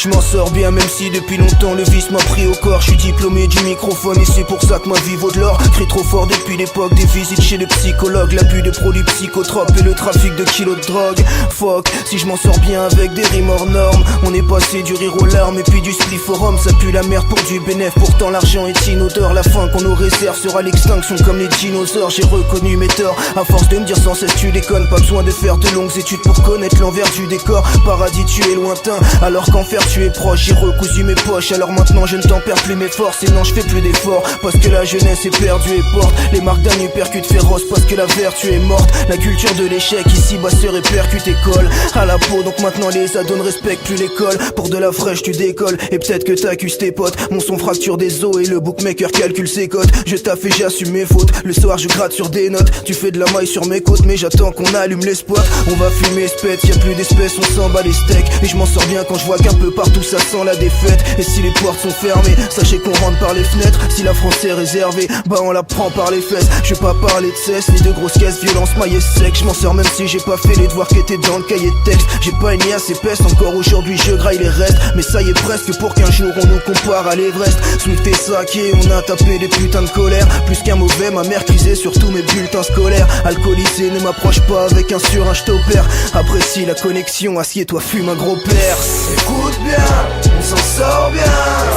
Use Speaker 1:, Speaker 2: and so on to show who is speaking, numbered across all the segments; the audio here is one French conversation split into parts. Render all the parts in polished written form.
Speaker 1: Je m'en sors bien même si depuis longtemps le vice m'a pris au corps. Je suis diplômé du microphone et c'est pour ça que ma vie vaut de l'or. Crie trop fort depuis l'époque des visites chez le psychologue, l'abus de produits psychotropes et le trafic de kilos de drogue. Fuck, si je m'en sors bien avec des rimes hors normes. On est passé du rire aux larmes et puis du spliff au rhum. Ça pue la merde pour du bénéf, pourtant l'argent est inodore. La fin qu'on nous réserve sera l'extinction comme les dinosaures. J'ai reconnu mes torts, à force de me dire sans cesse tu déconnes. Pas besoin de faire de longues études pour connaître l'envers du décor. Paradis tu es lointain, alors qu'enfer tu es proche. J'ai recousu mes poches, alors maintenant je ne t'en perds plus mes forces. Et non je fais plus d'efforts, parce que la jeunesse est perdue et porte les marques d'un uppercut féroce, parce que la vertu est morte. La culture de l'échec ici bas se répercute et colle à la peau, donc maintenant les ados ne respectent plus l'école. Pour de la fraîche tu décolles, et peut-être que t'accuses tes potes. Mon son fracture des os et le bookmaker calcule ses cotes. Je taffe et j'assume mes fautes, le soir je gratte sur des notes. Tu fais de la maille sur mes côtes, mais j'attends qu'on allume l'espoir. On va fumer spète, y'a plus d'espèces, on s'en bat les steaks. Et je m'en sors bien quand je vois qu'un peu partout ça sent la défaite. Et si les portes sont fermées, sachez qu'on rentre par les fenêtres. Si la France est réservée, bah on la prend par les fesses. Je vais pas parler de cesse, ni de grosses caisses, violence, maillet sec. Je m'en sors même si j'ai pas fait les devoirs qui étaient dans le cahier de texte. J'ai pas une liasse épaisse, encore aujourd'hui je graille les restes. Mais ça y est presque pour qu'un jour on nous compare à l'Everest. Swift et saqué, on a tapé des putains de colère. Plus qu'un mauvais, ma mère crisait sur tous mes bulletins scolaires. Alcoolisé, ne m'approche pas avec un surin, je t'opère. Apprécie la connexion, assieds-toi, fume un gros père.
Speaker 2: Écoute bien, on s'en sort bien.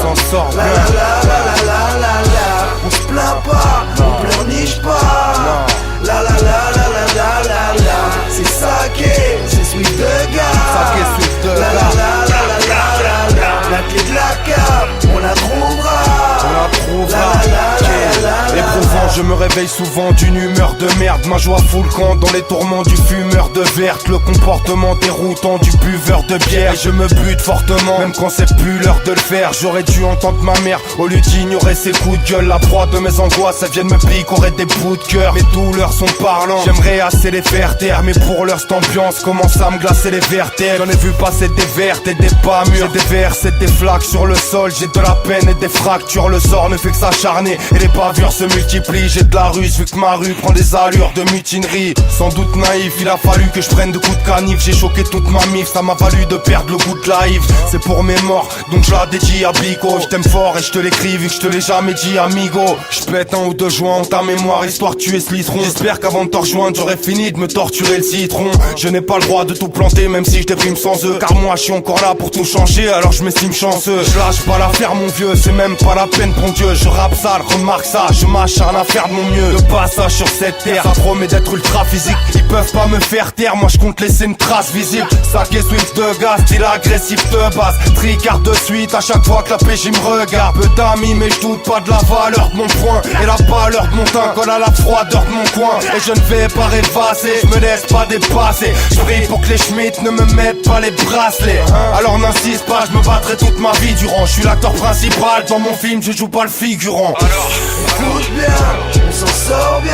Speaker 3: On s'en sort bien.
Speaker 2: La la la la la la la. On se plaint pas, on pleurniche pas. La la la la la la la la. C'est saké, c'est Swift de gars.
Speaker 3: Saké, Swift de
Speaker 2: la la
Speaker 3: gars.
Speaker 2: la la la la la. La clé de la cave, on la trouvera.
Speaker 3: On la trouvera.
Speaker 2: La la la la la.
Speaker 3: Éprouvant, je me réveille souvent d'une humeur de merde. Ma joie fout le camp dans les tourments du fumeur de verte. Le comportement déroutant du buveur de bière. Et je me bute fortement, même quand c'est plus l'heure de le faire. J'aurais dû entendre ma mère, au lieu d'ignorer ses coups de gueule. La proie de mes angoisses, elles viennent me picorer des bouts de cœur. Mes douleurs sont parlantes, j'aimerais assez les faire taire. Mais pour l'heure, cette ambiance commence à me glacer les vertèbres. J'en ai vu passer des vertes et des pas mûres. J'ai des vers, c'est des flaques sur le sol. J'ai de la peine et des fractures. Le sort ne fait que s'acharner et les bavures se multiplient. J'ai de la ruse vu que ma rue prend des allures de mutinerie. Sans doute naïf, il a fallu que je prenne de coups de canif. J'ai choqué toute ma mif, ça m'a valu de perdre le goût de live. C'est pour mes morts, donc je la dédie à Bico. Je t'aime fort et je te l'écris vu que je te l'ai jamais dit amigo. Je pète un ou deux joints en ta mémoire, histoire de tuer ce litron. J'espère qu'avant de te rejoindre j'aurais fini de me torturer le citron. Je n'ai pas le droit de tout planter même si je déprime sans eux. Car moi je suis encore là pour tout changer, alors je m'estime chanceux. Je lâche pas l'affaire mon vieux, c'est même pas la peine bon Dieu. Je rappe sale, remarque ça, je m'acharne à faire de mon mieux. Le passage sur cette terre, ça promet d'être ultra physique. Ils peuvent pas me faire taire, moi je compte laisser une trace visible. Saké Swift de gaz, style agressif de base. Tricard de suite à chaque fois que la PJ me regarde. Peu d'amis mais je doute pas de la valeur de mon poing. Et la pâleur de mon teint colle à la froideur de mon coin. Et je ne vais pas rêvasser, je me laisse pas dépasser. Je prie pour que les Schmitt ne me mettent pas les bracelets. Alors n'insiste pas, je me battrai toute ma vie durant. Je suis l'acteur principal, dans mon film je joue pas le figurant.
Speaker 2: Alors, écoute bien, on s'en sort bien.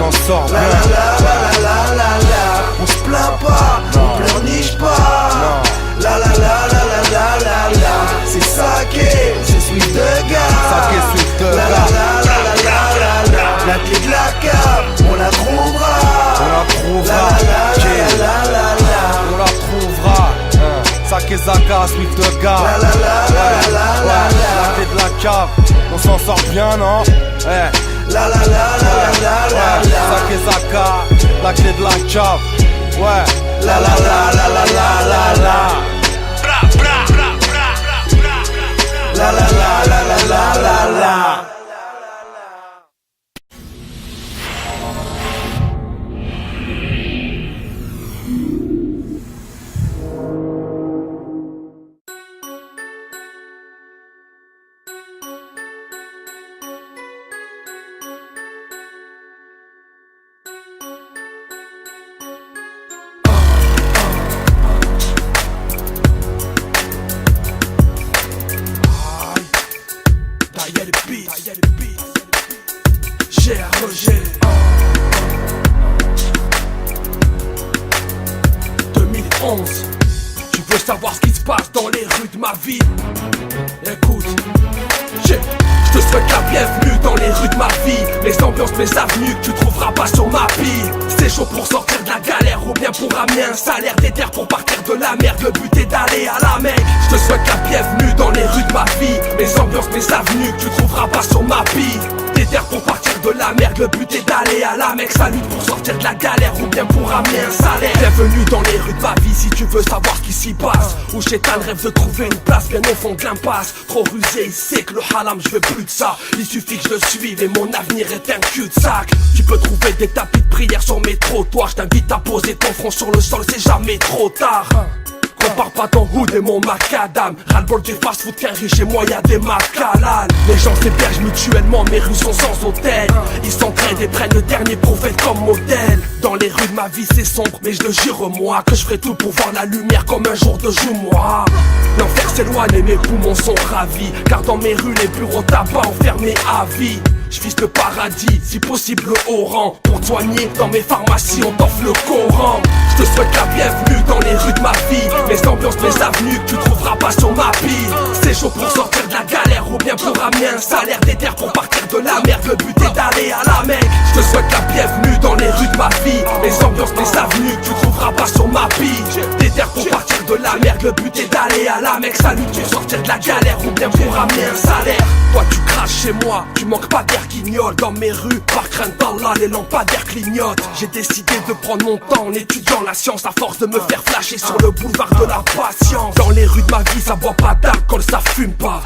Speaker 3: On s'en sort bien.
Speaker 2: La la la la la la la. On se plaint pas, on pleurniche pas. La la la la la la la la. C'est saké, c'est Swift de gars.
Speaker 3: Saké Swift de
Speaker 2: la la
Speaker 3: gars.
Speaker 2: la la la la la. La clé de la cave, on la trouvera.
Speaker 3: On la trouvera.
Speaker 2: La la la la la la.
Speaker 3: On la trouvera. Saké Zaka, Swift de gars.
Speaker 2: La la la la la la la.
Speaker 3: La clé de la cave. On s'en sort bien non?
Speaker 2: La la la la la la la.
Speaker 3: Saké Zaka, la clé de la cave. Ouais.
Speaker 2: La la la la la la la la. La la la la la la la la. J'ai un rejet 2011. Tu veux savoir ce qui se passe dans les rues de ma ville? Écoute, je te
Speaker 4: souhaite la bienvenue dans les rues de ma vie. Mes ambiances, mes avenues que tu trouveras pas sur ma pile. C'est chaud pour sortir de la galère ou bien pour ramener un salaire. Des terres pour partir de la merde, le but est d'aller à la Mecque. Je te souhaite la bienvenue dans les rues de ma vie. Mes ambiances, mes avenues que tu trouveras pas sur ma pile. Des terres pour partir de la merde, le but est d'aller à la Mecque. Salut pour sortir de la galère ou bien pour ramener un salaire. Bienvenue dans les rues de ma vie si tu veux savoir ce qui s'y passe. Où j'éteins le rêve de trouver une place bien au fond de l'impasse. Trop rusé, il sait que le halam je veux plus de ça. Il suffit que je le suive et mon avenir est un cul-de-sac. Tu peux trouver des tapis de prière sur mes trottoirs. Je t'invite à poser ton front sur le sol, c'est jamais trop tard. Compare pas ton hood et mon macadam. Ras-le-bol du fast-food qu'un riche et moi y'a des macalanes. Les gens s'hébergent mutuellement, mes rues sont sans hôtel. Ils s'entraident et prennent le dernier prophète comme modèle. Dans les rues de ma vie c'est sombre, mais je le jure moi que je ferai tout pour voir la lumière comme un jour de joue-moi. L'enfer s'éloigne et mes poumons sont ravis. Car dans mes rues les bureaux tabac enfermés à vie. Je vise le paradis, si possible le haut rang. Pour te soigner, dans mes pharmacies on t'offre le Coran. Je te souhaite la bienvenue dans les rues de ma vie. Mes ambiances, mes avenues que tu trouveras pas sur ma pile. C'est chaud pour sortir de la galère ou bien pour ramener un salaire. Des terres pour partir de la merde, le but est d'aller à la Mecque. Je te souhaite la bienvenue dans les rues de ma vie. Mes ambiances, mes avenues que tu trouveras pas sur ma pile. Des terres pour partir de la merde, le but est d'aller à la Mecque. Salut pour sortir de la galère ou bien pour ramener un salaire. Toi tu craches chez moi, tu manques pas d'air guignol. Dans mes rues, par crainte d'Allah, les lampadaires clignotent. J'ai décidé de prendre mon temps en étudiant la science à force de me faire flasher sur le boulevard de la patience. Dans les rues de ma vie, ça boit pas d'alcool, ça fume pas.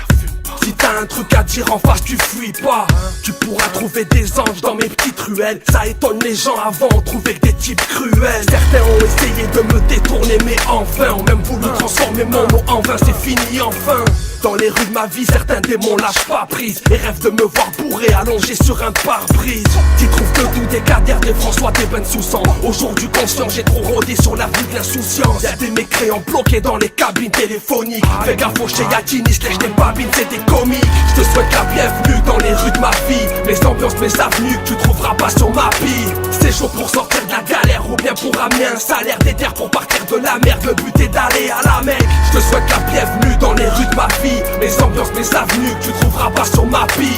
Speaker 4: Si t'as un truc à dire en face, tu fuis pas. Tu pourras trouver des anges dans mes petites ruelles. Ça étonne les gens avant, on trouvait que des types cruels. Certains ont essayé de me détourner, mais enfin ont même voulu transformer mon nom en vin, c'est fini enfin. Dans les rues de ma vie, certains démons lâchent pas prise et rêvent de me voir bourré, allongé sur un pare-brise. T'y trouves de tout, des cadères, des François, des bennes sous sang. Au jour du conscient, j'ai trop rôdé sur la rue de l'insouciance. Y'a des mécréants bloqués dans les cabines téléphoniques. Fais gaffe aux chéatines, ils se lèchent des babines, c'est des comiques. Je te souhaite la bienvenue dans les rues de ma vie. Mes ambiances, mes avenues que tu trouveras pas sur ma pile. C'est chaud pour sortir de la galère ou bien pour ramener un salaire. Des terres pour partir de la merde, le but est d'aller à la Mecque. Je te souhaite la bienvenue dans les rues de ma vie. Mes ambiances, mes avenues que tu trouveras pas sur ma pile.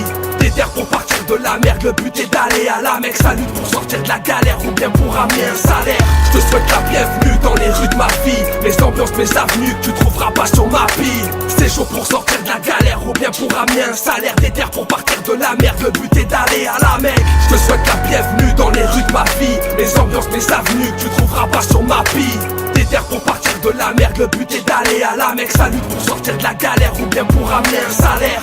Speaker 4: Des terres pour partir de la merde, le but est d'aller à la Mecque. Salut pour sortir de la galère ou bien pour ramener un salaire. Je te souhaite la bienvenue dans les rues de ma vie. Mes ambiances, mes avenues que tu trouveras pas sur ma pile. C'est chaud pour sortir de la galère ou bien pour ramener un salaire. Des terres pour partir de la merde, le but est d'aller à la Mecque. Je te souhaite la bienvenue dans les rues de ma vie. Mes ambiances, mes avenues que tu trouveras pas sur ma pile. Des terres pour partir de la merde, le but est d'aller à la Mecque. Salut pour sortir de la galère ou bien pour ramener un salaire.